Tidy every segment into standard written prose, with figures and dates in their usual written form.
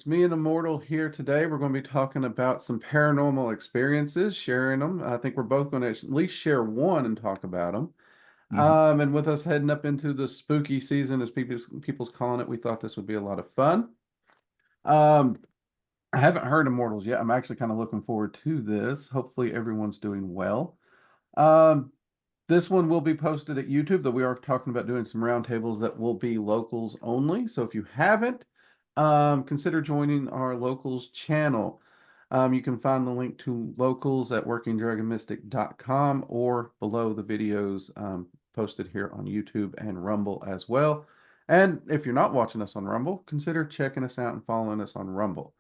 It's me and Immortal here today. We're going to be talking about some paranormal experiences, sharing them. I think we're both going to at least share one and talk about them. Hmm. And with us heading up into the spooky season, as people's calling it, we thought this would be a lot of fun. Um, I haven't heard Immortals yet. I'm actually kind of looking forward to this. Hopefully, everyone's doing well. Um, this one will be posted at YouTube, though we are talking about doing some roundtables that will be locals only. So if you haven't, consider joining our locals channel. You can find the link to locals at workingdragonmystic.com or below the videos posted here on YouTube and Rumble as well. And if you're not watching us on Rumble, consider checking us out and following us on Rumble.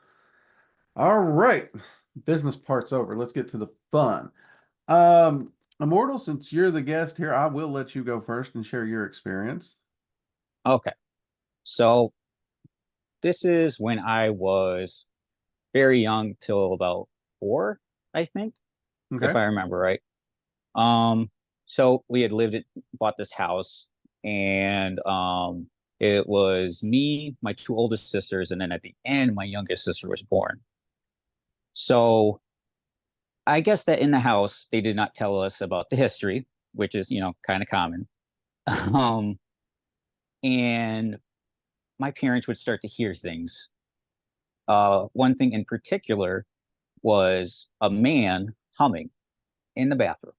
All right, business part's over. Let's get to the fun. Immortal, since you're the guest here, I will let you go first and share your experience. Okay. So this is when I was very young, till about 4, I think, if Okay. I remember right. Um, so we had bought this house, and it was me, my two oldest sisters, and then at the end, my youngest sister was born. So I guess that in the house, they did not tell us about the history, which is, kind of common. Um, and my parents would start to hear things. One thing in particular was a man humming in the bathroom.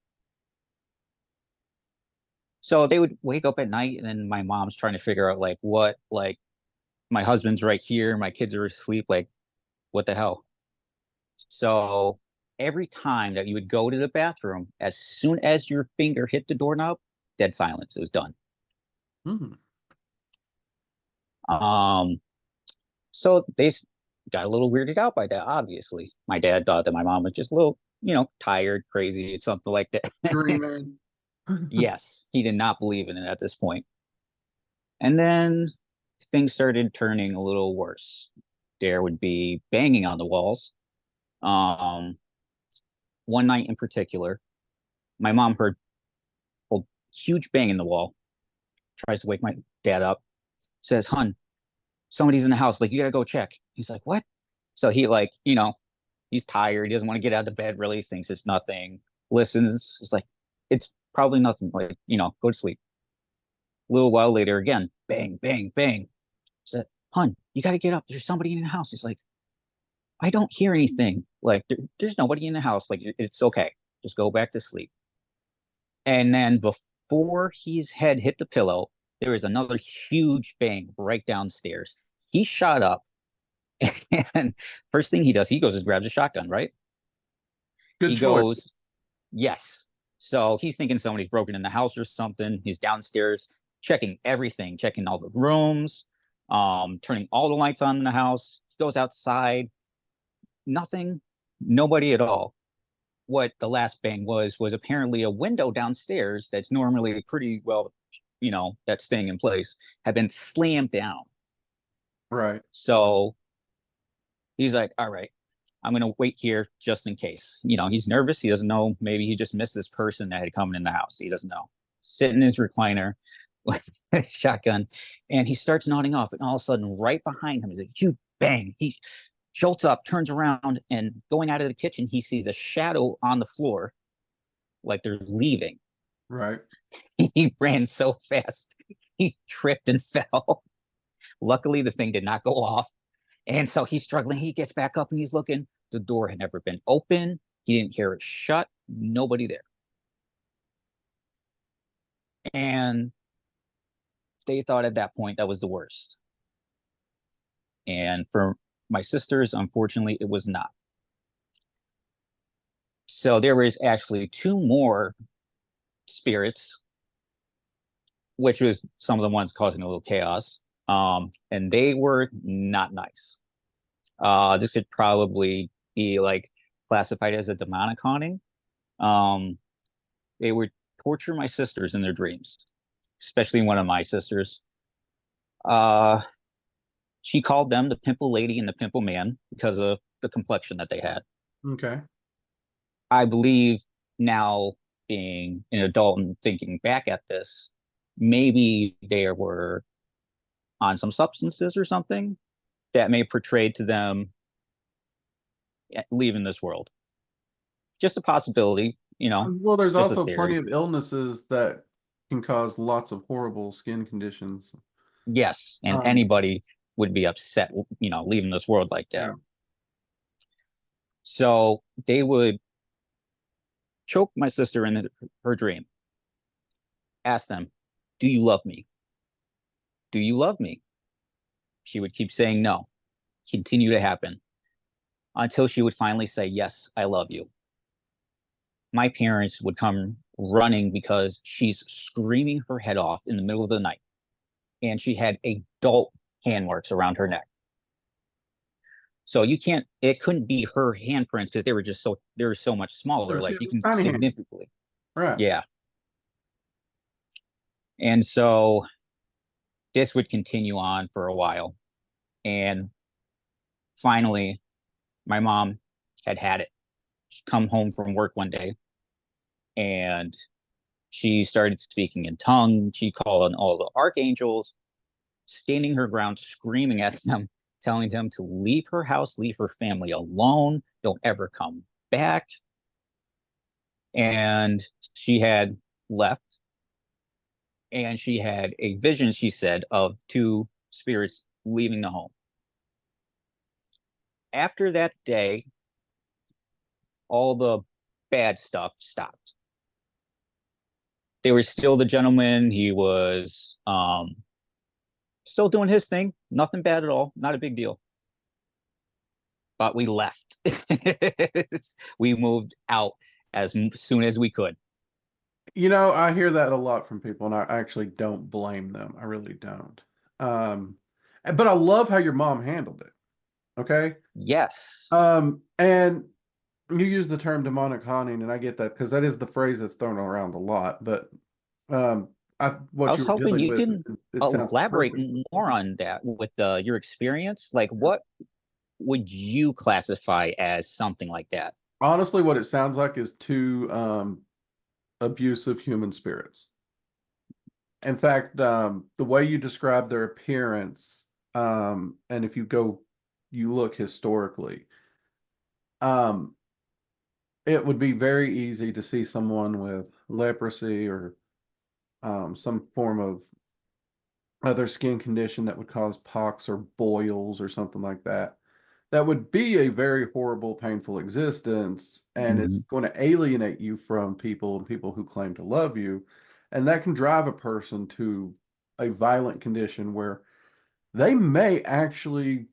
So they would wake up at night, and then my mom's trying to figure out like what, like my husband's right here, my kids are asleep, like what the hell? So every time that you would go to the bathroom, as soon as your finger hit the doorknob, dead silence. It was done. Hmm. Um, so got a little weirded out by that, obviously. My dad thought that my mom was just a little, tired, crazy, something like that. Dreaming. Yes, he did not believe in it at this point. And then things started turning a little worse. There would be banging on the walls. Um, one night in particular, my mom heard a huge bang in the wall, tries to wake my dad up, says, "Hun, somebody's in the house. Like, you gotta go check." He's like, "What?" So he, like, he's tired. He doesn't want to get out of bed, really, thinks it's nothing. Listens. It's like, it's probably nothing. Like, go to sleep. A little while later, again, bang, bang, bang. Said, "Hun, you got to get up. There's somebody in the house." He's like, "I don't hear anything. Like, there's nobody in the house. Like, it's okay. Just go back to sleep." And then before his head hit the pillow, there was another huge bang right downstairs. He shot up, and first thing he does, he goes and grabs a shotgun, right? Good He choice. goes, yes. So he's thinking somebody's broken in the house or something. He's downstairs checking everything, checking all the rooms, turning all the lights on in the house. He goes outside, nothing, nobody at all. What the last bang was apparently a window downstairs that's normally pretty well, that's staying in place, had been slammed down. Right. So he's like, "All right, I'm gonna wait here just in case." He's nervous. He doesn't know. Maybe he just missed this person that had come in the house. He doesn't know. Sitting in his recliner with a shotgun, and he starts nodding off. And all of a sudden, right behind him is a huge bang. He jolts up, turns around, and going out of the kitchen, he sees a shadow on the floor, like they're leaving. Right. He ran so fast, he tripped and fell. Luckily, the thing did not go off. And so he's struggling. He gets back up and he's looking. The door had never been open. He didn't hear it shut. Nobody there. And they thought at that point that was the worst. And for my sisters, unfortunately, it was not. So there was actually two more spirits, which was some of the ones causing a little chaos. And they were not nice. This could probably be like classified as a demonic haunting. Um, they would torture my sisters in their dreams, especially one of my sisters. Uh, she called them the pimple lady and the pimple man because of the complexion that they had. Okay. I believe now, being an adult and thinking back at this, maybe they were on some substances or something. that may portray to them leaving this world. Just a possibility, Well, there's just a also plenty theory. of illnesses that can cause lots of horrible skin conditions. Yes, and Um, anybody would be upset, leaving this world like that. yeah. So they would choke my sister in her dream, ask them, "Do you love me? Do you love me?" She would keep saying no, continue to happen until she would finally say, "Yes, I love you." My parents would come running because she's screaming her head off in the middle of the night, and she had adult hand marks around her neck. So it couldn't be her handprints because they were so much smaller. She Like had you a can tiny hand. significantly, Right. yeah. And so this would continue on for a while. And finally, my mom had it. She'd come home from work one day and she started speaking in tongues. She called on all the archangels, standing her ground, screaming at them, telling them to leave her house, leave her family alone, don't ever come back. And she had left, and she had a vision, she said, of two spirits leaving the home. After that day, all the bad stuff stopped. They were still the gentleman. He was still doing his thing. Nothing bad at all. Not a big deal. But we left. We moved out as soon as we could. I hear that a lot from people, and I actually don't blame them. I really don't. Um, but I love how your mom handled it. Okay. Yes. And you use the term demonic haunting, and I get that because that is the phrase that's thrown around a lot. But um, I what was you were hoping dealing you with, can it sounds elaborate perfect. more on that with your experience. Like, what would you classify as something like that? Honestly, what it sounds like is two abusive human spirits. In fact, the way you describe their appearance, and if you look historically, um, it would be very easy to see someone with leprosy or some form of other skin condition that would cause pox or boils or something like that. That would be a very horrible, painful existence, and it's Mhm. going to alienate you from people and people who claim to love you. And that can drive a person to a violent condition where they may actually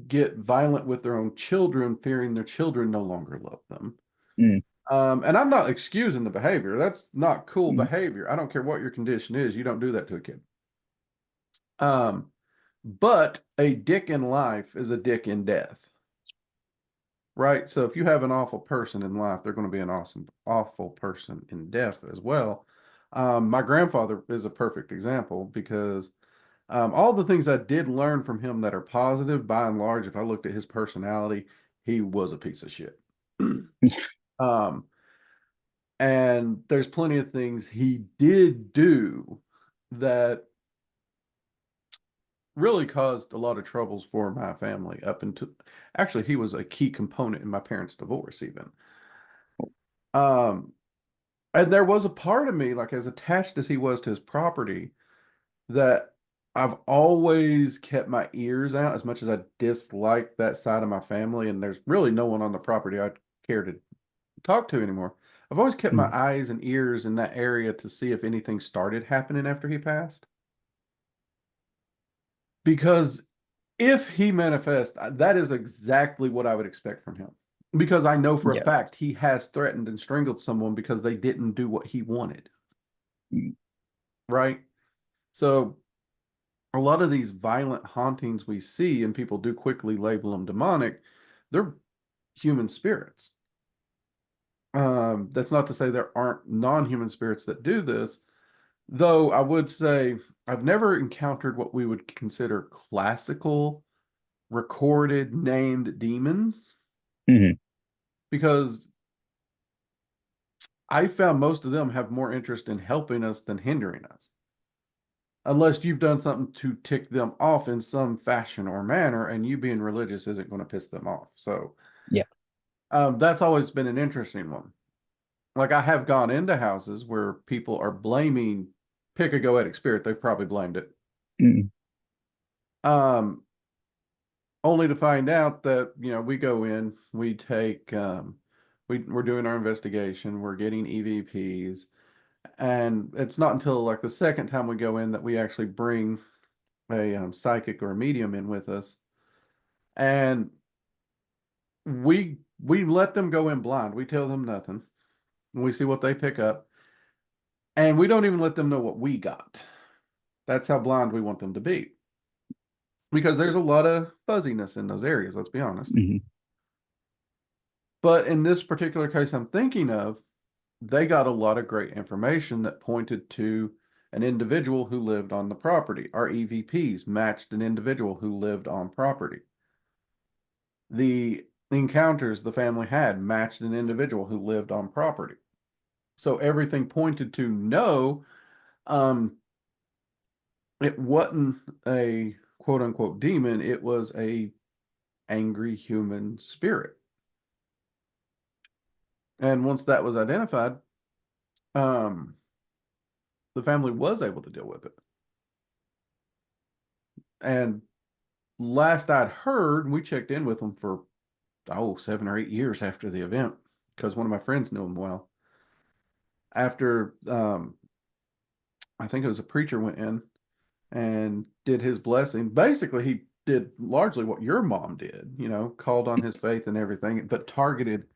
get violent with their own children, fearing their children no longer love them. Mm. And I'm not excusing the behavior. That's not cool Mm. behavior. I don't care what your condition is. You don't do that to a kid. Um, but a dick in life is a dick in death, right? So if you have an awful person in life, they're going to be an awful person in death as well. My grandfather is a perfect example because all the things I did learn from him that are positive, by and large, if I looked at his personality, he was a piece of shit. um, and there's plenty of things he did do that really caused a lot of troubles for my family up into actually he was a key component in my parents' divorce even. Um, and there was a part of me, like as attached as he was to his property, that I've always kept my ears out as much as I dislike that side of my family, and there's really no one on the property I'd care to talk to anymore. I've always kept my Mm. eyes and ears in that area to see if anything started happening after he passed. Because if he manifests, that is exactly what I would expect from him. Because I know for a Yeah. fact he has threatened and strangled someone because they didn't do what he wanted, Mm. right? So a lot of these violent hauntings we see, and people do quickly label them demonic, they're human spirits. That's not to say there aren't non-human spirits that do this, though I would say I've never encountered what we would consider classical recorded named demons Mhm. because I found most of them have more interest in helping us than hindering us. unless you've done something to tick them off in some fashion or manner, and you being religious isn't going to piss them off. So Yeah. that's always been an interesting one. Like I have gone into houses where people are blaming, pick a goetic spirit, they've probably blamed it. Mm. Um, Only to find out that, we go in, we take, we're doing our investigation, we're getting EVPs, and it's not until like the second time we go in that we actually bring a psychic or a medium in with us, and we let them go in blind. We tell them nothing. We see what they pick up, and we don't even let them know what we got. That's how blind we want them to be, because there's a lot of fuzziness in those areas. Let's be honest. Hmm. But in this particular case, I'm thinking of, they got a lot of great information that pointed to an individual who lived on the property. Our EVPs matched an individual who lived on property. The encounters the family had matched an individual who lived on property. So everything pointed to no, um, it wasn't a quote unquote demon, it was a angry human spirit. And once that was identified, um, the family was able to deal with it. And last I'd heard, we checked in with them for 7 or 8 years after the event, because one of my friends knew him well. After I think it was a preacher went in and did his blessing. Basically, he did largely what your mom did, called on his faith and everything, but targeted,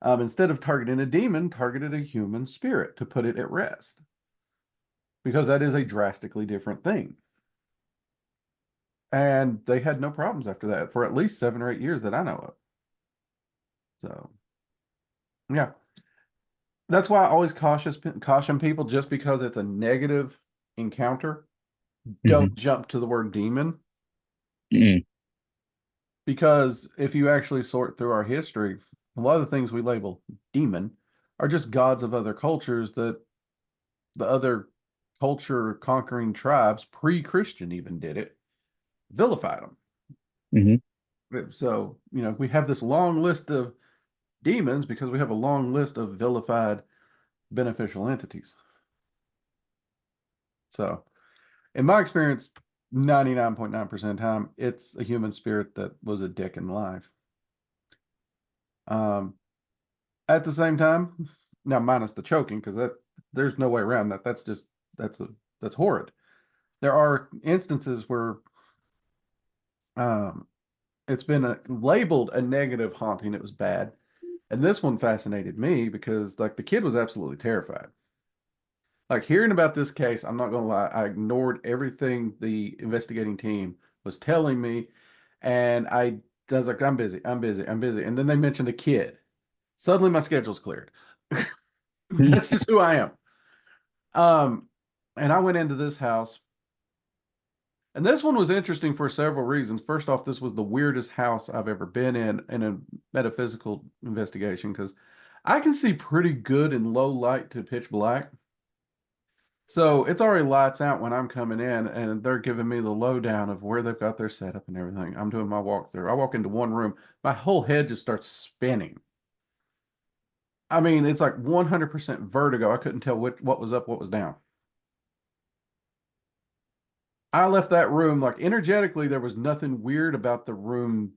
instead of targeting a demon, targeted a human spirit to put it at rest, because that is a drastically different thing. And they had no problems after that for at least 7 or 8 years that I know of. So, yeah, that's why I always caution people, just because it's a negative encounter, Hmm. don't jump to the word demon, Mm. because if you actually sort through our history, a lot of the things we label demon are just gods of other cultures that the other culture conquering tribes, pre-Christian even, did it, vilified them. Hmm. So, we have this long list of demons because we have a long list of vilified beneficial entities. So, in my experience, 99.9% of the time, it's a human spirit that was a dick in life. Um, at the same time, now minus the choking, because there's no way around that. That's that's horrid. There are instances where um, it's been labeled a negative haunting. It was bad, and this one fascinated me because like the kid was absolutely terrified. Like hearing about this case, I'm not gonna lie, I ignored everything the investigating team was telling me, and I was like, I'm busy, I'm busy, I'm busy. And then they mentioned a kid. Suddenly my schedule's cleared. That's just who I am. Um, and I went into this house, and this one was interesting for several reasons. First off, this was the weirdest house I've ever been in a metaphysical investigation, because I can see pretty good in low light to pitch black. So it's already lights out when I'm coming in, and they're giving me the lowdown of where they've got their setup and everything. I'm doing my walkthrough. I walk into one room, my whole head just starts spinning. I mean, it's like 100% vertigo. I couldn't tell what was up, what was down. I left that room like energetically, there was nothing weird about the room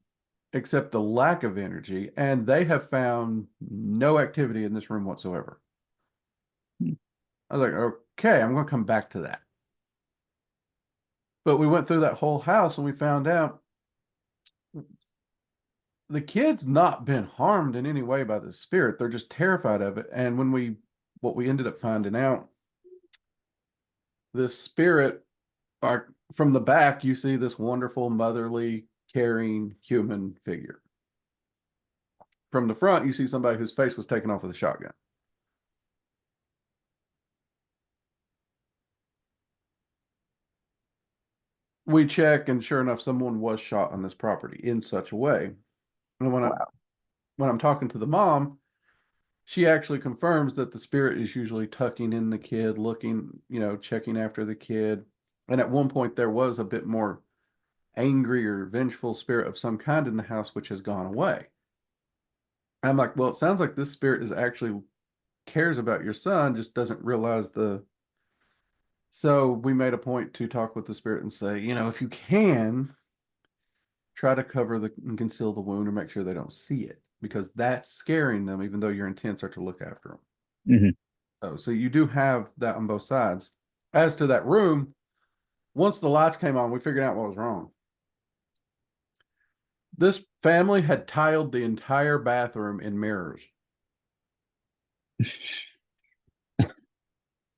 except the lack of energy, and they have found no activity in this room whatsoever. I was like, okay, I'm going to come back to that. But we went through that whole house and we found out the kid's not been harmed in any way by the spirit. They're just terrified of it. And what we ended up finding out, this spirit, like from the back, you see this wonderful, motherly, caring human figure. From the front, you see somebody whose face was taken off with a shotgun. We check, and sure enough, someone was shot on this property in such a way. And Wow. when I'm talking to the mom, she actually confirms that the spirit is usually tucking in the kid, looking, checking after the kid. And at one point, there was a bit more angry or vengeful spirit of some kind in the house, which has gone away. I'm like, well, it sounds like this spirit is actually cares about your son, just doesn't realize the. So we made a point to talk with the spirit and say, if you can, try to cover and conceal the wound or make sure they don't see it because that's scaring them, even though your intents are to look after them. Mhm. So you do have that on both sides. As to that room, once the lights came on, we figured out what was wrong. This family had tiled the entire bathroom in mirrors.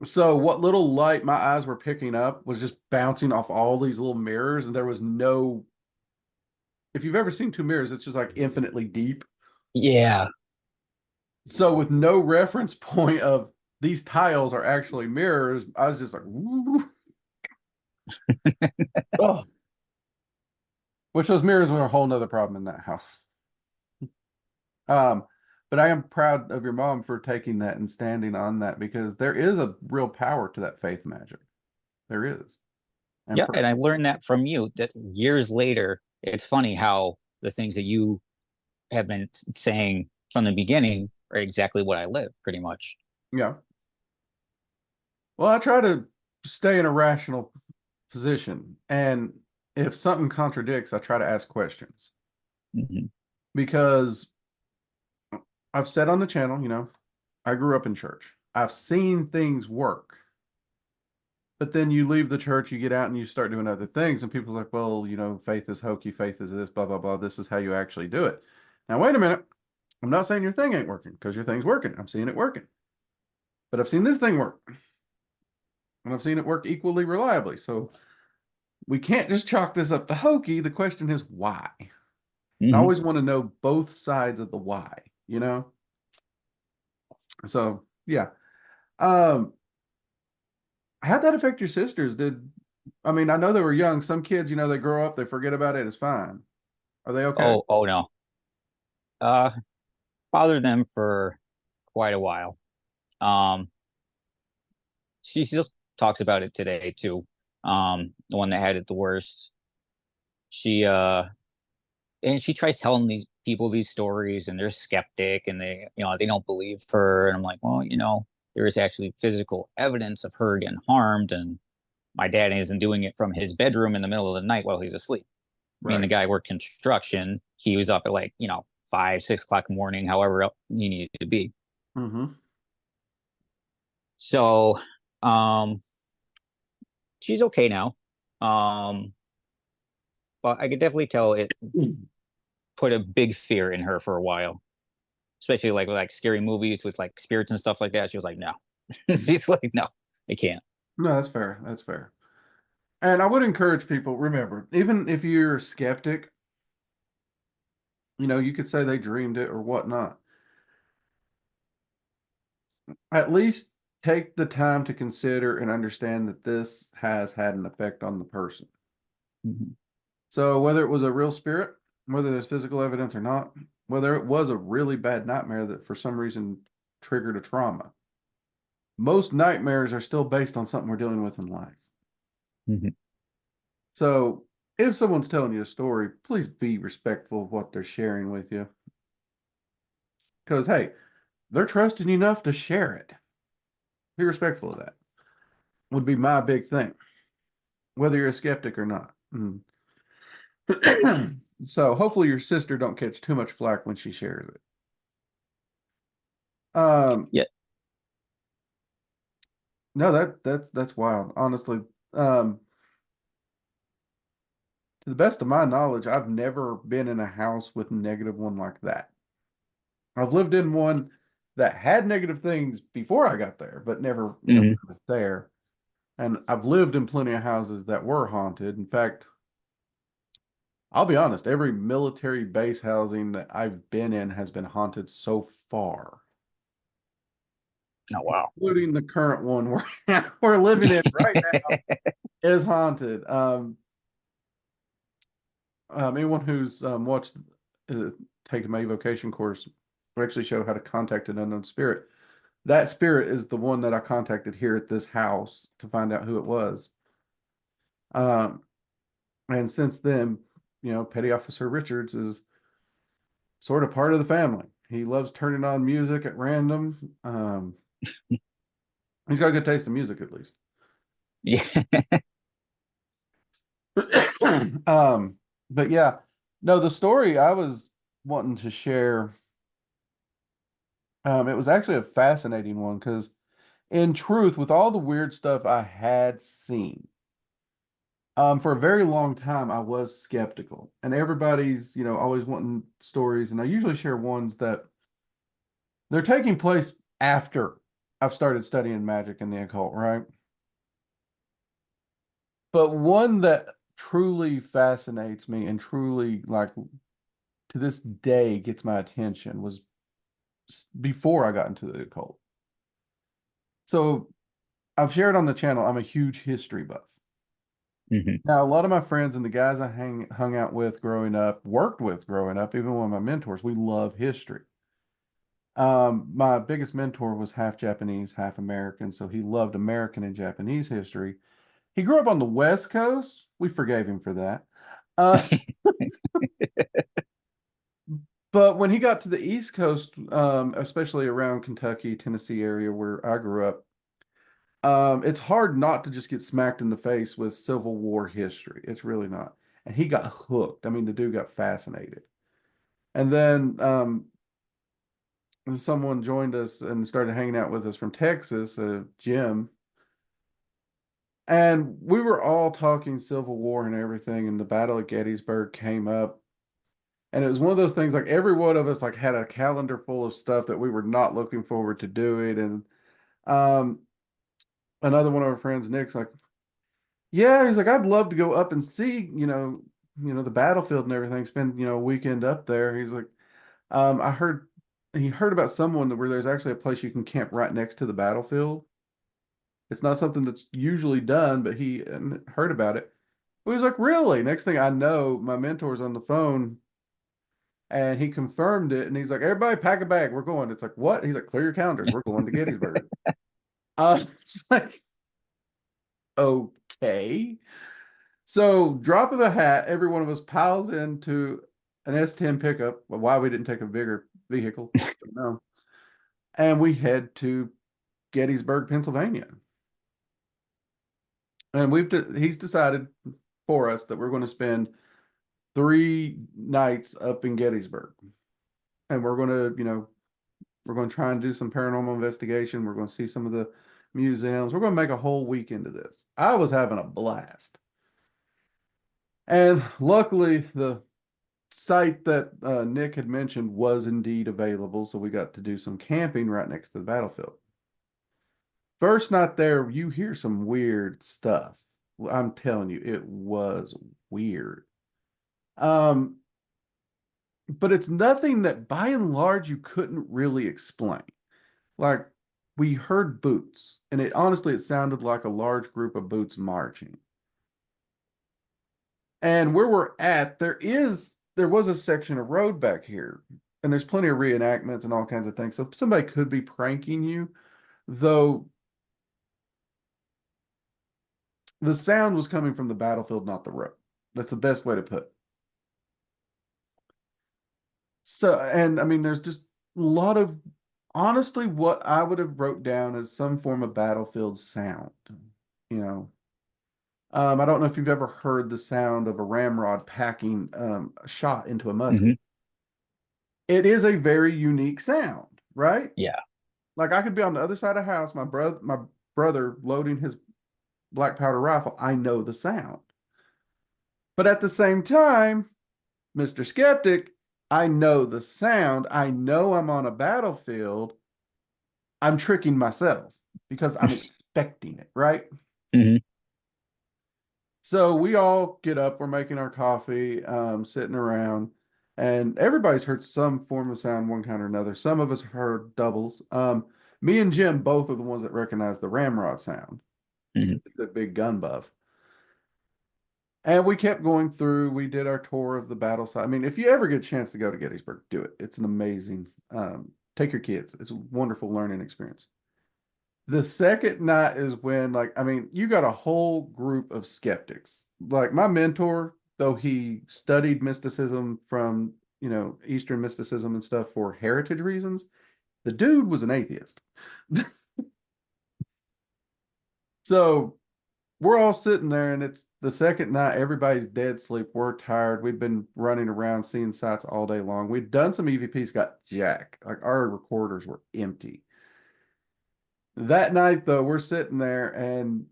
So what little light my eyes were picking up was just bouncing off all these little mirrors, and there was no. If you've ever seen two mirrors, it's just like infinitely deep. Yeah. So with no reference point of these tiles are actually mirrors, I was just like, woo. Oh, which those mirrors were a whole nother problem in that house. Um, but I am proud of your mom for taking that and standing on that because there is a real power to that faith magic. There is. And Yeah, and I learned that from you that years later. It's funny how the things that you have been saying from the beginning are exactly what I live, pretty much. yeah. Well, I try to stay in a rational position. And if something contradicts, I try to ask questions Hmm. because I've said on the channel, I grew up in church. I've seen things work. But then you leave the church, you get out and you start doing other things, and people's like, well, faith is hokey, faith is this, blah, blah, blah. This is how you actually do it. Now, wait a minute. I'm not saying your thing ain't working because your thing's working. I'm seeing it working. But I've seen this thing work. And I've seen it work equally reliably. So we can't just chalk this up to hokey. The question is why? I Hmm. always want to know both sides of the why. So yeah. Um, how'd that affect your sisters? I mean, I know they were young. Some kids, they grow up, they forget about it. It's fine. Are they okay? Oh no. Uh, bothered them for quite a while. Um, she still talks about it today too. The one that had it the worst. She and she tries telling these people these stories and they're skeptic and they don't believe her. And I'm like, well, there is actually physical evidence of her getting harmed, and my dad isn't doing it from his bedroom in the middle of the night while he's asleep. I mean, the Right. guy worked construction. He was up at like, 5, 6 o'clock in the morning, however he needed to be. Mm-hmm. So, um, she's okay now. Um, but I could definitely tell it put a big fear in her for a while, especially like scary movies with like spirits and stuff like that. She was like, no. She's like, no, I can't. No, that's fair. That's fair. And I would encourage people, remember, even if you're a skeptic, you could say they dreamed it or whatnot. At least take the time to consider and understand that this has had an effect on the person. Mhm. So whether it was a real spirit, whether there's physical evidence or not, whether it was a really bad nightmare that for some reason triggered a trauma, most nightmares are still based on something we're dealing with in life. Mhm. So if someone's telling you a story, please be respectful of what they're sharing with you. Because, hey, they're trusting you enough to share it. Be respectful of that, would be my big thing, whether you're a skeptic or not. So hopefully your sister don't catch too much flack when she shares it. Um, Yeah. no, that's wild. Honestly, um, to the best of my knowledge, I've never been in a house with negative one like that. I've lived in one that had negative things before I got there, but never, Hmm. was there. And I've lived in plenty of houses that were haunted. In fact, I'll be honest, every military base housing that I've been in has been haunted so far, Oh, wow. including the current one we're living in right now is haunted. Anyone who's watched, uh, taken my evocation course, we actually show how to contact an unknown spirit. That spirit is the one that I contacted here at this house to find out who it was. Um, and since then, Petty Officer Richards is sort of part of the family. He loves turning on music at random. He's got a good taste in music, at least. Yeah. But yeah, no, the story I was wanting to share, it was actually a fascinating one because, in truth, with all the weird stuff I had seen, for a very long time, I was skeptical, and everybody's, always wanting stories, and I usually share ones that they're taking place after I've started studying magic and the occult, right? But one that truly fascinates me and truly, like, to this day gets my attention was before I got into the occult. So I've shared on the channel, I'm a huge history buff. Hmm. Now, a lot of my friends and the guys I hung out with growing up, worked with growing up, even one of my mentors, we love history. My biggest mentor was half Japanese, half American, so he loved American and Japanese history. He grew up on the West Coast. We forgave him for that. Uh, but when he got to the East Coast, especially around Kentucky, Tennessee area where I grew up, it's hard not to just get smacked in the face with Civil War history. It's really not. And he got hooked. I mean, the dude got fascinated. And then someone joined us and started hanging out with us from Texas, Jim. And we were all talking Civil War and everything, and the Battle of Gettysburg came up. And it was one of those things like every one of us like had a calendar full of stuff that we were not looking forward to doing. And um, another one of our friends, Nick's like, yeah, he's like, I'd love to go up and see, the battlefield and everything, spend, a weekend up there. He's like, I heard he heard about someone where there's actually a place you can camp right next to the battlefield. It's not something that's usually done, but he heard about it. He was like, really? Next thing I know, my mentor's on the phone and he confirmed it. And he's like, everybody pack a bag. We're going. It's like, what? He's like, clear your calendars. We're going to Gettysburg. It's like, okay. So, drop of a hat, every one of us piles into an S10 pickup. Well, why we didn't take a bigger vehicle, no. And we head to Gettysburg, Pennsylvania. And he's decided for us that we're going to spend 3 nights up in Gettysburg. And we're going to, we're going to try and do some paranormal investigation. We're going to see some of the museums. We're going to make a whole week into this. I was having a blast. And luckily, the site that Nick had mentioned was indeed available. So we got to do some camping right next to the battlefield. First night there, you hear some weird stuff. I'm telling you, it was weird. Um, but it's nothing that by and large you couldn't really explain. Like we heard boots, and it sounded like a large group of boots marching. And where we're at, there was a section of road back here, and there's plenty of reenactments and all kinds of things. So somebody could be pranking you, though the sound was coming from the battlefield, not the road. That's the best way to put it. So, and I mean, there's just a lot of honestly what I would have wrote down as some form of battlefield sound. You know, I don't know if you've ever heard the sound of a ramrod packing a shot into a musket. Hmm. It is a very unique sound, right? Yeah. Like I could be on the other side of the house, my brother loading his black powder rifle. I know the sound. But at the same time, Mr. Skeptic, I know the sound. I know I'm on a battlefield. I'm tricking myself because I'm expecting it, right? Hmm. So we all get up, we're making our coffee, sitting around, and everybody's heard some form of sound, one kind or another. Some of us heard doubles. Me and Jim both are the ones that recognize the ramrod sound. You Hmm. can see the big gun buff. And we kept going through. We did our tour of the battle site. I mean, if you ever get a chance to go to Gettysburg, do it. It's an amazing. Take your kids. It's a wonderful learning experience. The second night is when, like, I mean, you got a whole group of skeptics. Like my mentor, though he studied mysticism from, Eastern mysticism and stuff for heritage reasons, the dude was an atheist. So we're all sitting there, and it's the second night. Everybody's dead sleep. We're tired. We've been running around seeing sights all day long. We'd done some EVPs, got jack. Like our recorders were empty. That night, though, we're sitting there, and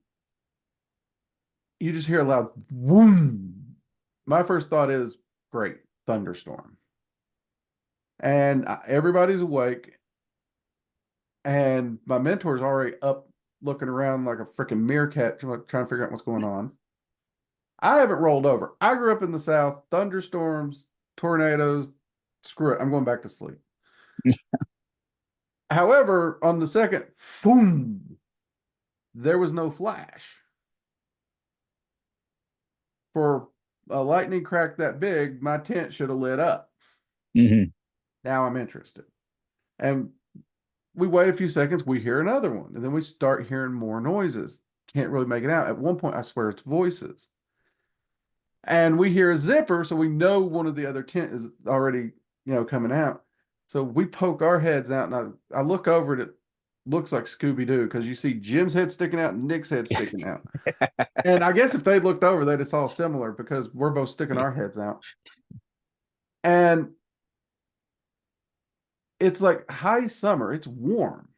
you just hear a loud boom. My first thought is, great, thunderstorm. And everybody's awake, and my mentor's already up looking around like a freaking meerkat trying to figure out what's going on. I haven't rolled over. I grew up in the South, thunderstorms, tornadoes. Screw it. I'm going back to sleep. However, on the second, boom, there was no flash. For a lightning crack that big, my tent should have lit up. Hmm. Now I'm interested. And we wait a few seconds, we hear another one, and then we start hearing more noises. Can't really make it out. At one point, I swear it's voices. And we hear a zipper, so we know one of the other tent is already, coming out. So we poke our heads out, and I look over and it looks like Scooby-Doo because you see Jim's head sticking out and Nick's head sticking out. And I guess if they looked over, they'd have saw similar because we're both sticking our heads out. And it's like high summer, it's warm.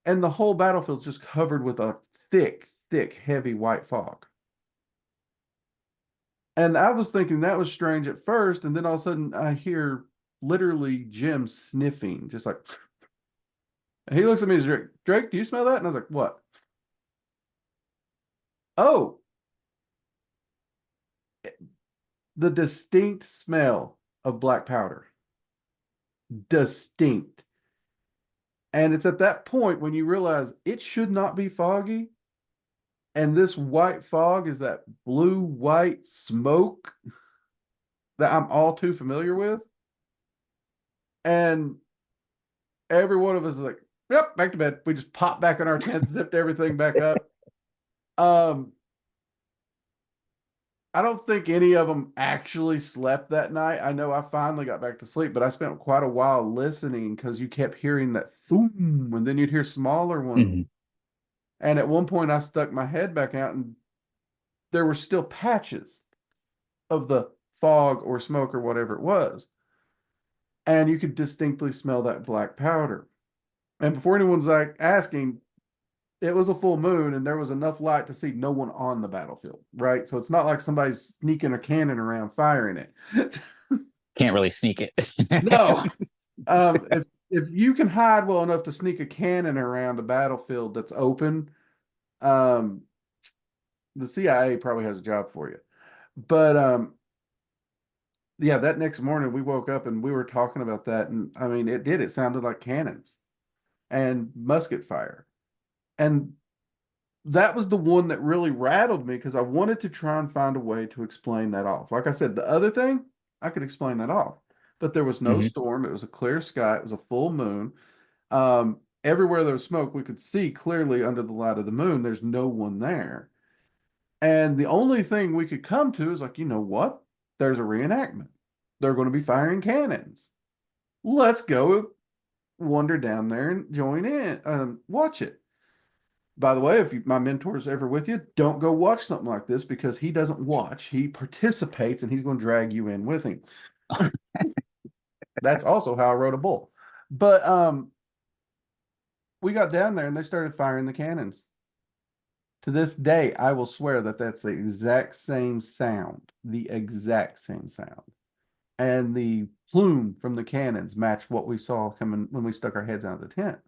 And the whole battlefield's just covered with a thick, thick, heavy white fog. And I was thinking that was strange at first, and then all of a sudden I hear literally Jim sniffing, just like, and he looks at me as Drake, Drake, do you smell that? And I was like, what? Oh, the distinct smell of black powder. Distinct. And it's at that point when you realize it should not be foggy. And this white fog is that blue white smoke that I'm all too familiar with. And every one of us is like, yep, back to bed. We just popped back in our tent, zipped everything back up. Um, I don't think any of them actually slept that night. I know I finally got back to sleep, but I spent quite a while listening because you kept hearing that boom, and then you'd hear smaller ones. Hmm. And at one point, I stuck my head back out, and there were still patches of the fog or smoke or whatever it was. And you could distinctly smell that black powder. And before anyone's like asking, it was a full moon and there was enough light to see no one on the battlefield, right? So it's not like somebody's sneaking a cannon around firing it. Can't really sneak it. No. If you can hide well enough to sneak a cannon around a battlefield that's open, um, the CIA probably has a job for you. But yeah, that next morning we woke up and we were talking about that, and I mean, it sounded like cannons and musket fire. And that was the one that really rattled me because I wanted to try and find a way to explain that off. Like I said, the other thing, I could explain that off, but there was no Hmm. storm. It was a clear sky. It was a full moon. Everywhere there was smoke, we could see clearly under the light of the moon. There's no one there. And the only thing we could come to is like, you know what? There's a reenactment. They're going to be firing cannons. Let's go wander down there and join in, watch it. By the way, if my mentor's ever with you, don't go watch something like this because he doesn't watch. He participates and he's going to drag you in with him. That's also how I wrote a bull. But we got down there and they started firing the cannons. To this day, I will swear that that's the exact same sound, the exact same sound. And the plume from the cannons matched what we saw coming when we stuck our heads out of the tent.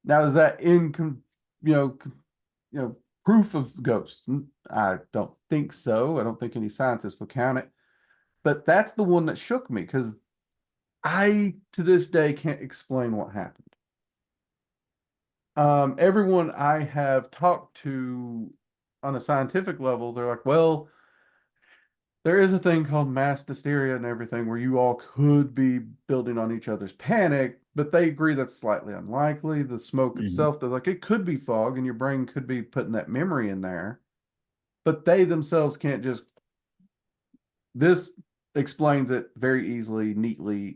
Now, is that you know, proof of ghosts? I don't think so. I don't think any scientists will count it. But that's the one that shook me because I, to this day, can't explain what happened. Everyone I have talked to on a scientific level, they're like, well, there is a thing called mass hysteria and everything where you all could be building on each other's panic, but they agree that's slightly unlikely. The smoke Hmm. itself, they're like, it could be fog and your brain could be putting that memory in there, but they themselves can't just, this explains it very easily, neatly.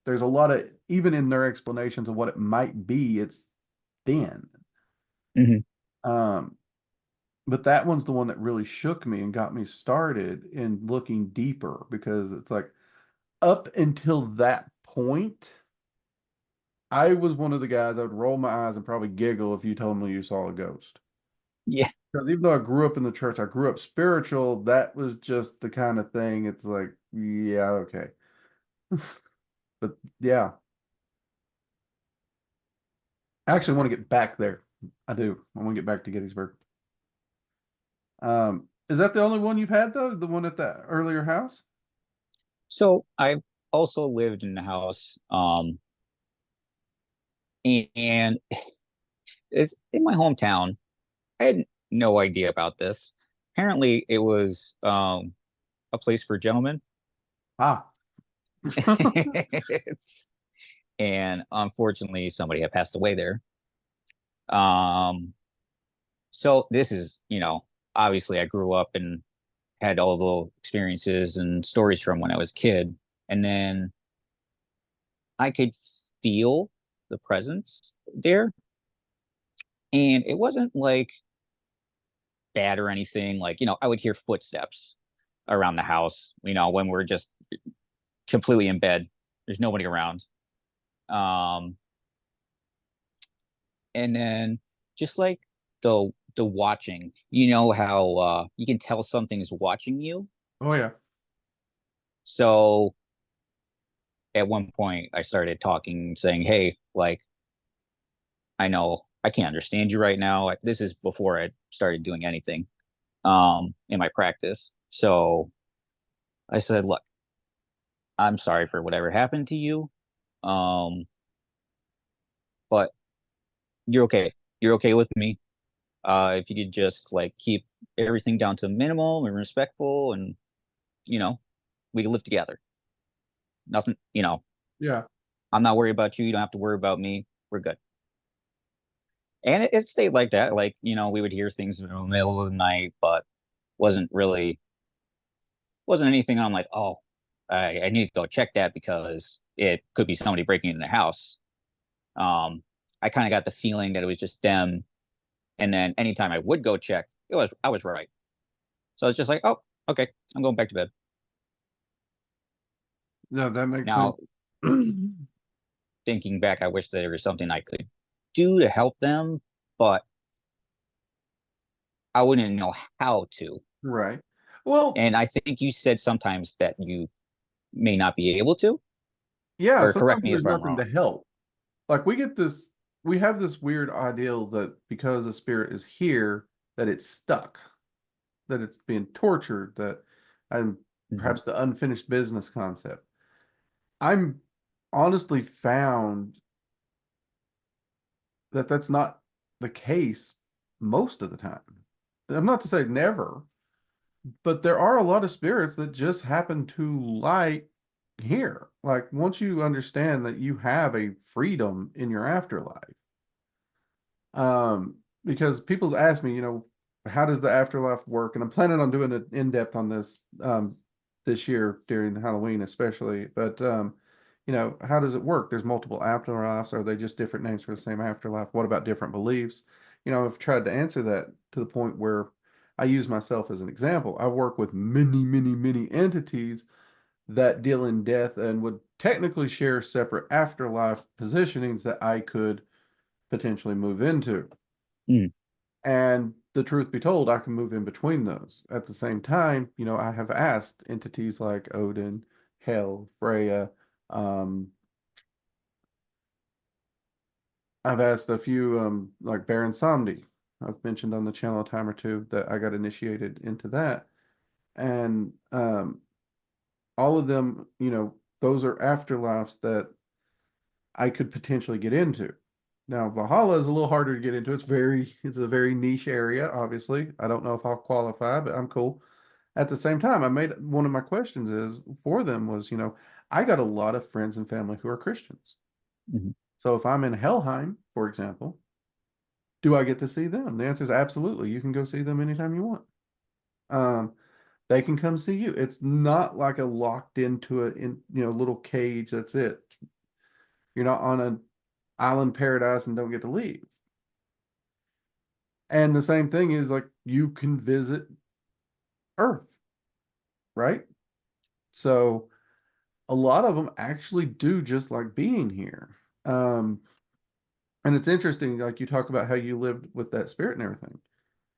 There's a lot of, even in their explanations of what it might be, it's thin. Hmm. Um, but that one's the one that really shook me and got me started in looking deeper because it's like, up until that point, I was one of the guys that would roll my eyes and probably giggle if you told me you saw a ghost. Yeah. Because even though I grew up in the church, I grew up spiritual, that was just the kind of thing. It's like, yeah, okay. But yeah, I actually want to get back there. I do. I want to get back to Gettysburg. Is that the only one you've had though? The one at that earlier house? So I've also lived in the house, and it's in my hometown. I had no idea about this. Apparently, it was a place for gentlemen. Ah. It's and unfortunately, somebody had passed away there. Um, so this is, obviously I grew up and had all the little experiences and stories from when I was a kid, and then I could feel the presence there, and it wasn't like bad or anything. Like, I would hear footsteps around the house, when we're just completely in bed. There's nobody around. Um, and then just like the watching, how you can tell something's watching you. Oh yeah. So at one point I started talking, saying, "Hey, like I know I can't understand you right now." This is before I started doing anything in my practice. So I said, "Look, I'm sorry for whatever happened to you. Um, but you're okay. You're okay with me. If you could just like keep everything down to a minimum and respectful, and you know, we can live together. Nothing, Yeah. I'm not worried about you. You don't have to worry about me. We're good." And it stayed like that. Like, we would hear things in the middle of the night, but wasn't really wasn't anything I'm like, oh, I need to go check that because it could be somebody breaking into the house. I kind of got the feeling that it was just them. And then anytime I would go check, I was right. So it's just like, oh, okay, I'm going back to bed. No, that makes sense. Now, thinking back, I wish there was something I could do to help them, but I wouldn't know how to. Right. Well, And I think you said sometimes that you may not be able to, yeah, or correct sometimes me there's if I'm nothing to wrong. help. Like we have this weird ideal that because a spirit is here, that it's stuck, that it's being tortured, that and Hmm. perhaps the unfinished business concept. I'm honestly found that that's not the case most of the time. I'm not to say never, but there are a lot of spirits that just happen to like here. Like once you understand that you have a freedom in your afterlife. Because people's asked me, how does the afterlife work? And I'm planning on doing an in-depth on this this year during Halloween, especially. But how does it work? There's multiple afterlives. Are they just different names for the same afterlife? What about different beliefs? I've tried to answer that to the point where I use myself as an example. I work with many, many, many entities that deal in death and would technically share separate afterlife positionings that I could potentially move into. Mm. And the truth be told, I can move in between those. At the same time, I have asked entities like Odin, Hel, Freya. Um, I've asked a few, like Baron Samedi. I've mentioned on the channel a time or two that I got initiated into that. And all of them, those are afterlives that I could potentially get into. Now, Valhalla is a little harder to get into. It's a very niche area, obviously. I don't know if I'll qualify, but I'm cool. at the same time, I made one of my questions is for them was, I got a lot of friends and family who are Christians. Mhm. So if I'm in Helheim, for example, do I get to see them? The answer is absolutely. You can go see them anytime you want. Um, they can come see you. It's not like a locked into little cage. That's it. You're not on an island paradise and don't get to leave. And the same thing is like you can visit Earth, right? So a lot of them actually do just like being here. Um, and it's interesting, like you talk about how you lived with that spirit and everything.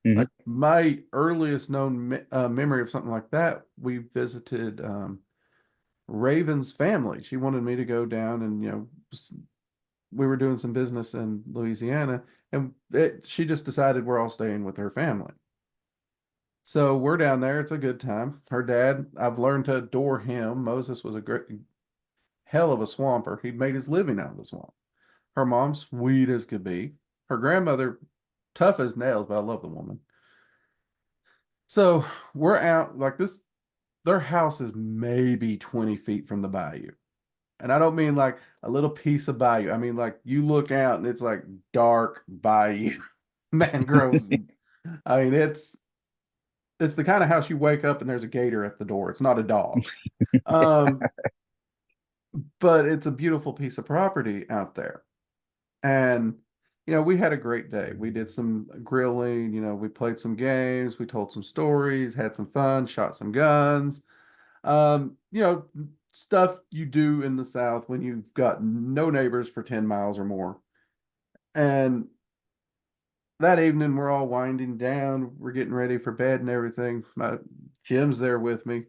Mhm. Like my earliest known memory of something like that, we visited Raven's family. She wanted me to go down and, we were doing some business in Louisiana, and she just decided we're all staying with her family. So we're down there. It's a good time. Her dad, I've learned to adore him. Moses was a great hell of a swamper. He made his living out of the swamp. Her mom, sweet as could be. Her grandmother, tough as nails, but I love the woman. So we're out like this. Their house is maybe 20 feet from the bayou. And I don't mean like a little piece of bayou. I mean like you look out and it's like dark bayou, mangroves. I mean it's the kind of house you wake up and there's a gator at the door. It's not a dog. Um, but it's a beautiful piece of property out there. And we had a great day. We did some grilling, we played some games, we told some stories, had some fun, shot some guns. Stuff you do in the South when you've got no neighbors for 10 miles or more. And that evening, we're all winding down. We're getting ready for bed and everything. My Jim's there with me,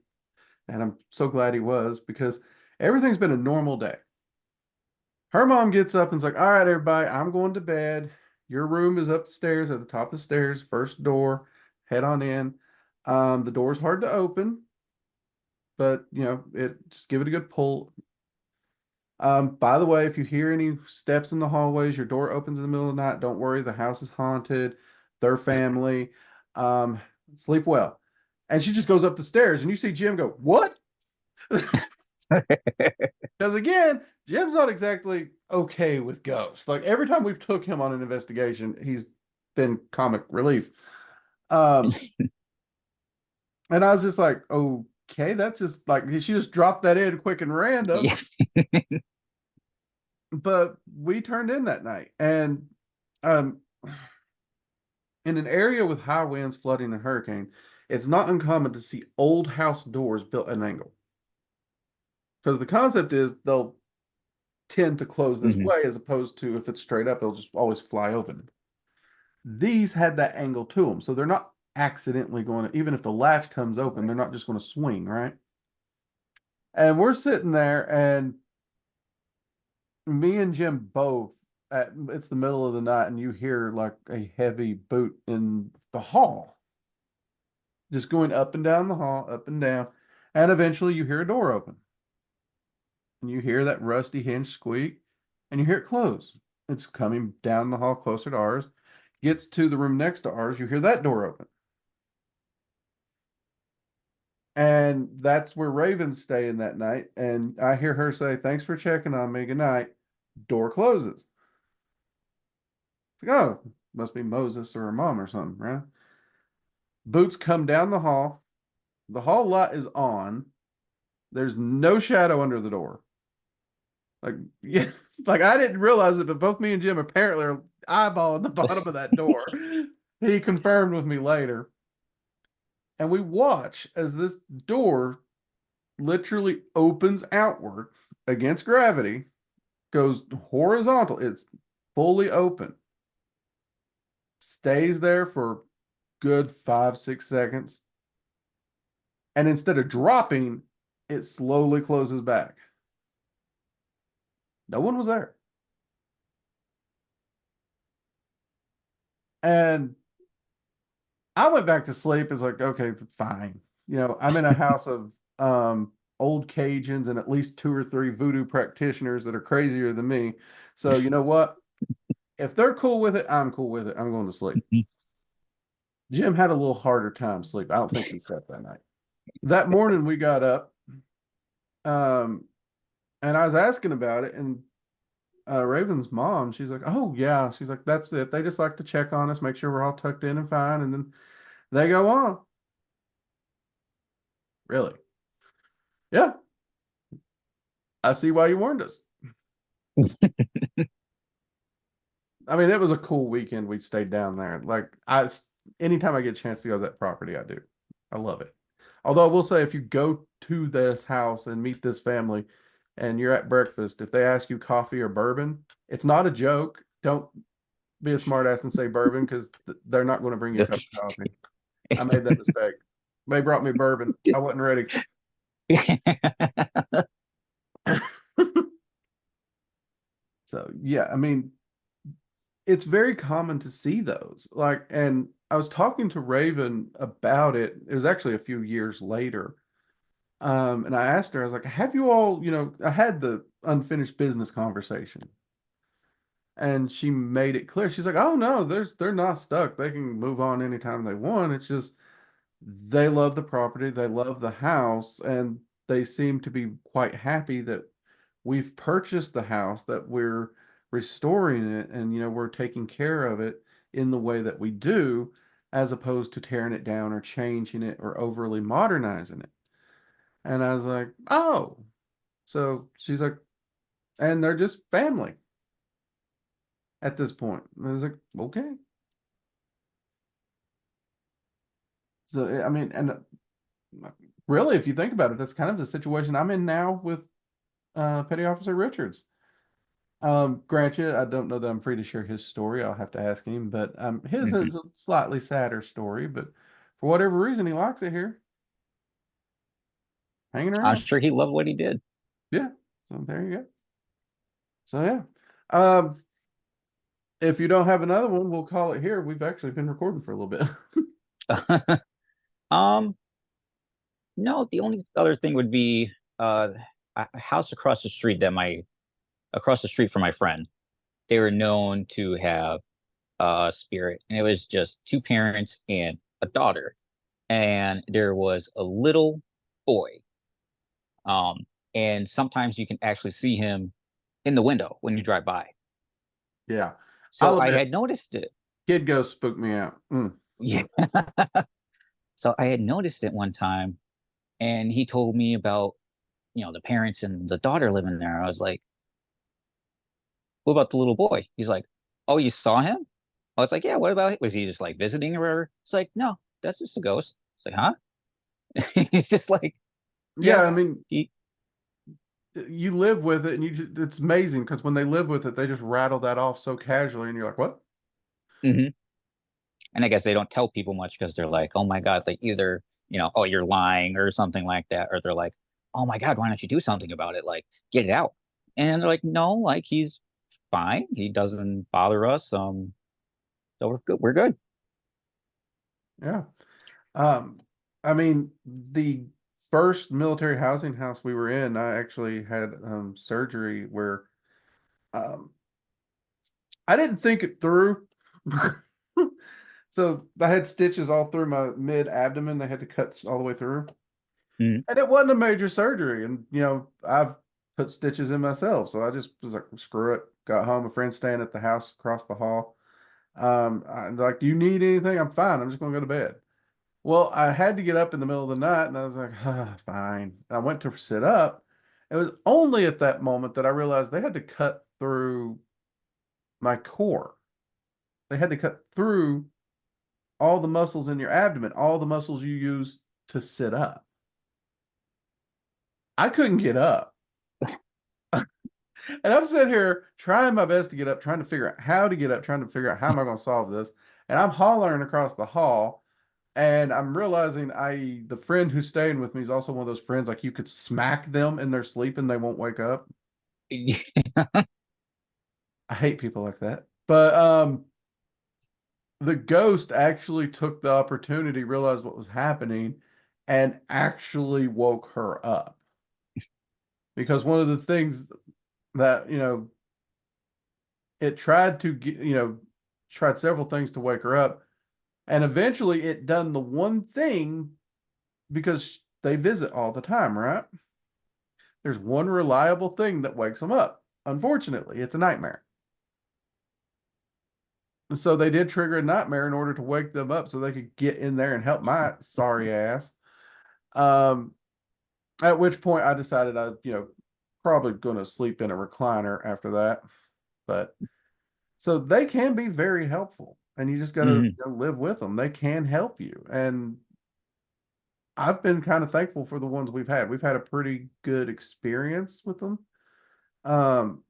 and I'm so glad he was because everything's been a normal day. Her mom gets up and's like, all right, everybody, I'm going to bed. Your room is upstairs at the top of the stairs, first door. Head on in. The door's hard to open, but it just give it a good pull. By the way, if you hear any steps in the hallways, your door opens in the middle of the night, don't worry, the house is haunted, their family. Um, Sleep well. And she just goes up the stairs and you see Jim go, what? Because again, Jim's not exactly okay with ghosts. Like every time we've took him on an investigation, he's been comic relief. Um, and I was just like, okay, that's just like she just dropped that in quick and random. Yes. But we turned in that night, and um, in an area with high winds, flooding, and hurricane, it's not uncommon to see old house doors built at an angle. Because the concept is they'll tend to close this Mhm. way as opposed to if it's straight up, it'll just always fly open. These had that angle to them, so they're not accidentally going to, even if the latch comes open, they're not just going to swing, right? And we're sitting there, and me and Jim both, it's the middle of the night, and you hear like a heavy boot in the hall, just going up and down the hall, up and down. And eventually you hear a door open, and you hear that rusty hinge squeak, and you hear it close. It's coming down the hall closer to ours, gets to the room next to ours, you hear that door open. And that's where Raven's staying that night. And I hear her say, thanks for checking on me. Good night. Door closes. It's like, oh, must be Moses or her mom or something, right? Boots come down the hall. The hall light is on. There's no shadow under the door. Like, yes, like I didn't realize it, but both me and Jim apparently are eyeballing the bottom of that door. He confirmed with me later. And we watch as this door literally opens outward against gravity, goes horizontal. It's fully open, stays there for good 5, 6 seconds. And instead of dropping, it slowly closes back. No one was there. And I went back to sleep. It's like, okay, fine. I'm in a house of old Cajuns and at least two or three voodoo practitioners that are crazier than me. So you know what? If they're cool with it, I'm cool with it. I'm going to sleep. Jim had a little harder time sleep. I don't think he slept that night. that morning we got up, um, and I was asking about it, and Raven's mom, she's like, "Oh yeah," she's like, "That's it. They just like to check on us, make sure we're all tucked in and fine, and then they go on." Really? Yeah, I see why you warned us. I mean, it was a cool weekend. We stayed down there. Anytime I get a chance to go to that property, I do. I love it. Although I will say, if you go to this house and meet this family, and you're at breakfast, if they ask you coffee or bourbon, it's not a joke. Don't be a smartass and say bourbon because they're not going to bring you a cup of coffee. I made that mistake. They brought me bourbon. I wasn't ready. So yeah, I mean, it's very common to see those. And I was talking to Raven about it. It was actually a few years later. And I asked her, I was like, have you all, I had the unfinished business conversation. And she made it clear. She's like, oh no, they're not stuck. They can move on anytime they want. It's just they love the property, they love the house, and they seem to be quite happy that we've purchased the house, that we're restoring it, and we're taking care of it in the way that we do, as opposed to tearing it down or changing it or overly modernizing it. And I was like, oh, so she's like, and they're just family at this point. And I was like, okay. So I mean, and really, if you think about it, that's kind of the situation I'm in now with Petty Officer Richards. Grant you, I don't know that I'm free to share his story. I'll have to ask him, but his Mhm. is a slightly sadder story. But for whatever reason, he likes it here, hanging I'm around. sure he loved what he did. Yeah, so there you go. So yeah, um, if you don't have another one, we'll call it here. We've actually been recording for a little bit. Um, no, the only other thing would be a house across the street from my friend. They were known to have a spirit, and it was just two parents and a daughter, and there was a little boy. Um, and sometimes you can actually see him in the window when you drive by. Yeah, So I'll I admit, had noticed it. Kid Ghost spooked me out. Yeah. So I had noticed it one time, and he told me about, the parents and the daughter living there. I was like, what about the little boy? He's like, oh, you saw him? I was like, yeah, what about it? Was he just like visiting or whatever? It's like, no, that's just a ghost. It's like, huh? He's just like, Yeah, yeah, I mean, he, you live with it, and it's amazing because when they live with it, they just rattle that off so casually, and you're like, what? hmm. And I guess they don't tell people much because they're like, oh my God, it's like either, oh, you're lying or something like that. Or they're like, oh my God, why don't you do something about it? Like, get it out. And they're like, no, like he's fine. He doesn't bother us. So we're good. We're good. Yeah. Um, I mean, the first military housing house we were in, I actually had surgery where um, I didn't think it through. So I had stitches all through my mid abdomen. They had to cut all the way through. Mm. And it wasn't a major surgery. And, I've put stitches in myself. So I just was like, screw it. Got home. A friend staying at the house across the hall. Like, do you need anything? I'm fine. I'm just going to go to bed. Well, I had to get up in the middle of the night and I was like, fine. And I went to sit up. It was only at that moment that I realized they had to cut through my core. They had to cut through all the muscles in your abdomen, all the muscles you use to sit up. I couldn't get up. And I'm sitting here trying my best to get up, trying to figure out how to get up, trying to figure out how am I going to solve this. And I'm hollering across the hall. And I'm realizing the friend who's staying with me is also one of those friends like you could smack them in their sleep and they won't wake up. I hate people like that. But the ghost actually took the opportunity, realized what was happening, and actually woke her up. Because one of the things that, it tried to get, tried several things to wake her up, and eventually it done the one thing because they visit all the time, right? There's one reliable thing that wakes them up. Unfortunately, it's a nightmare. And so they did trigger a nightmare in order to wake them up so they could get in there and help my sorry ass. Um, at which point I decided probably going to sleep in a recliner after that. But so they can be very helpful, and you just got to Hmm. live with them. They can help you. And I've been kind of thankful for the ones we've had. We've had a pretty good experience with them. Um,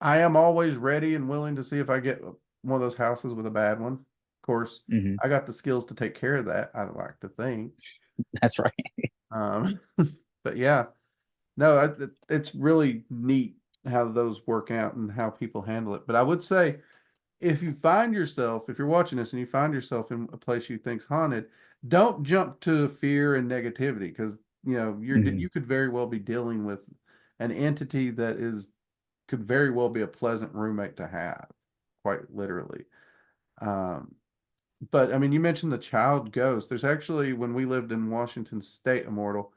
I am always ready and willing to see if I get one of those houses with a bad one. Of course, Hmm. I got the skills to take care of that, I like to think. That's right. Um, but yeah, no, it's really neat how those work out and how people handle it. But I would say if you find yourself, if you're watching this and you find yourself in a place you think's haunted, don't jump to fear and negativity because Hmm. you could very well be dealing with an entity that is could very well be a pleasant roommate to have, quite literally. Um, but I mean, you mentioned the child ghost. There's actually, when we lived in Washington State, Immortal,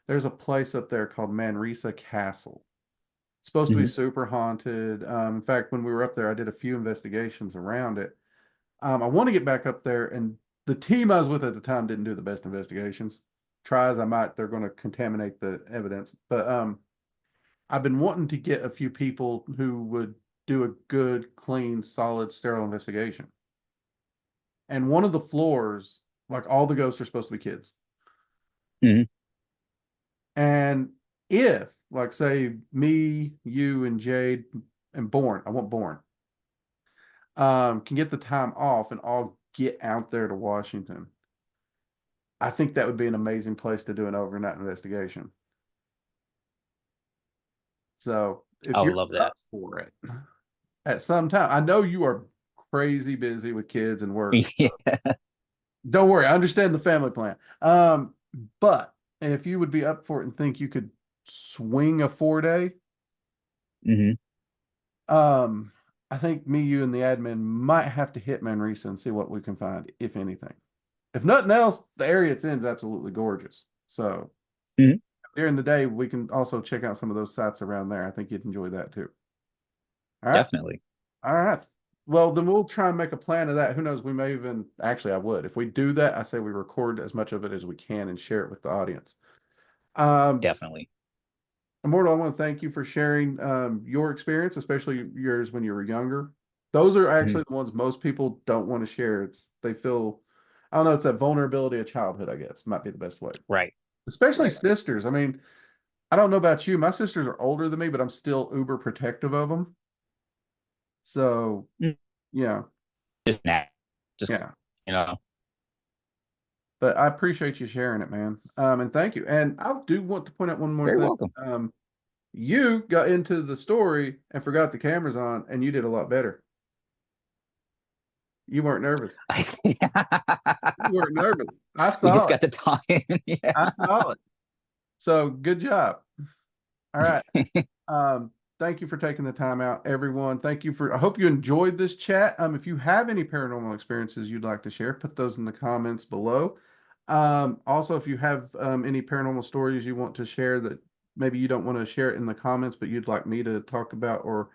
there's a place up there called Manresa Castle. It's supposed to be Hmm. super haunted. In fact, when we were up there, I did a few investigations around it. I want to get back up there, and the team I was with at the time didn't do the best investigations. Try as I might, they're going to contaminate the evidence. But I've been wanting to get a few people who would do a good, clean, solid, sterile investigation. And one of the floors, like all the ghosts are supposed to be kids. Hmm. And if, like, say, me, you, and Jade and Born, I want Born, can get the time off and all get out there to Washington, I think that would be an amazing place to do an overnight investigation. So I if would you're love up that. for it at some time, I know you are crazy busy with kids and work. Yeah. Don't worry, I understand the family plan. But if you would be up for it and think you could swing a 4 day, Hmm. um, I think me, you, and the admin might have to hit Manresa and see what we can find, if anything. If nothing else, the area it's in is absolutely gorgeous. So Hmm. during the day, we can also check out some of those sites around there. I think you'd enjoy that too. All right. Definitely. All right. Well, then we'll try and make a plan of that. Who knows? We may even actually, I would. If we do that, I say we record as much of it as we can and share it with the audience. Um, Definitely. Immortal, I want to thank you for sharing your experience, especially yours when you were younger. Those are Hmm. actually the ones most people don't want to share. They feel, I don't know, it's that vulnerability of childhood, I guess, might be the best way. Right. Especially Right. sisters. I mean, I don't know about you. My sisters are older than me, but I'm still uber protective of them. So, Mm. yeah, Just nah. Just yeah. you know. But I appreciate you sharing it, man. And thank you. And I do want to point out one more Very thing. welcome. You got into the story and forgot the cameras on, and you did a lot better. You weren't nervous. I see. You weren't nervous. I We just saw it. got to talk. Yeah. I saw it. So good job. All right. Thank you for taking the time out, everyone. Thank you for, I hope you enjoyed this chat. If you have any paranormal experiences you'd like to share, put those in the comments below. Also, if you have any paranormal stories you want to share that maybe you don't want to share it in the comments, but you'd like me to talk about or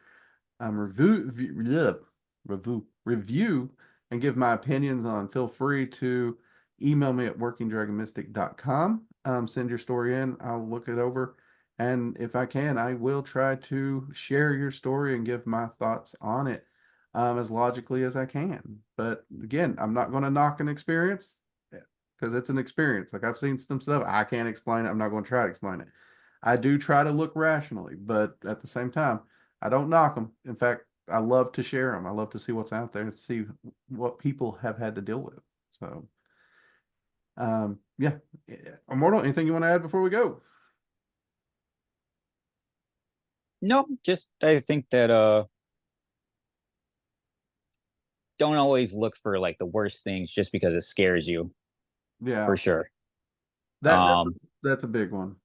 review and give my opinions on, feel free to email me at workingdragonmystic.com. Send your story in. I'll look it over. And if I can, I will try to share your story and give my thoughts on it as logically as I can. But again, I'm not going to knock an experience because it's an experience. Like I've seen some stuff, I can't explain it. I'm not going to try to explain it. I do try to look rationally, but at the same time, I don't knock them. In fact, I love to share them. I love to see what's out there and see what people have had to deal with. So, yeah. Immortal, anything you want to add before we go? No, just I think that don't always look for like the worst things just because it scares you, Yeah, for sure. that that's a, Um, that's a big one.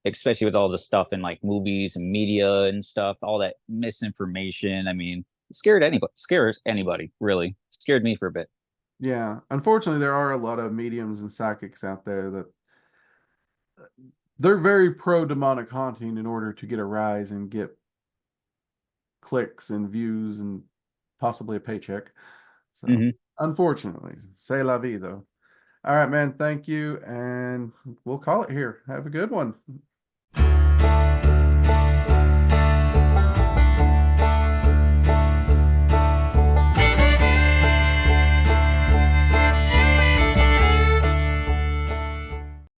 especially with all the stuff in like movies and media and stuff, all that misinformation. I mean, it scares anybody, really. Scared me for a bit. Yeah, unfortunately, there are a lot of mediums and psychics out there that they're very pro demonic haunting in order to get a rise and get clicks and views and possibly a paycheck. So Mhm. unfortunately, c'est la vie though. All right, man. Thank you. And we'll call it here. Have a good one.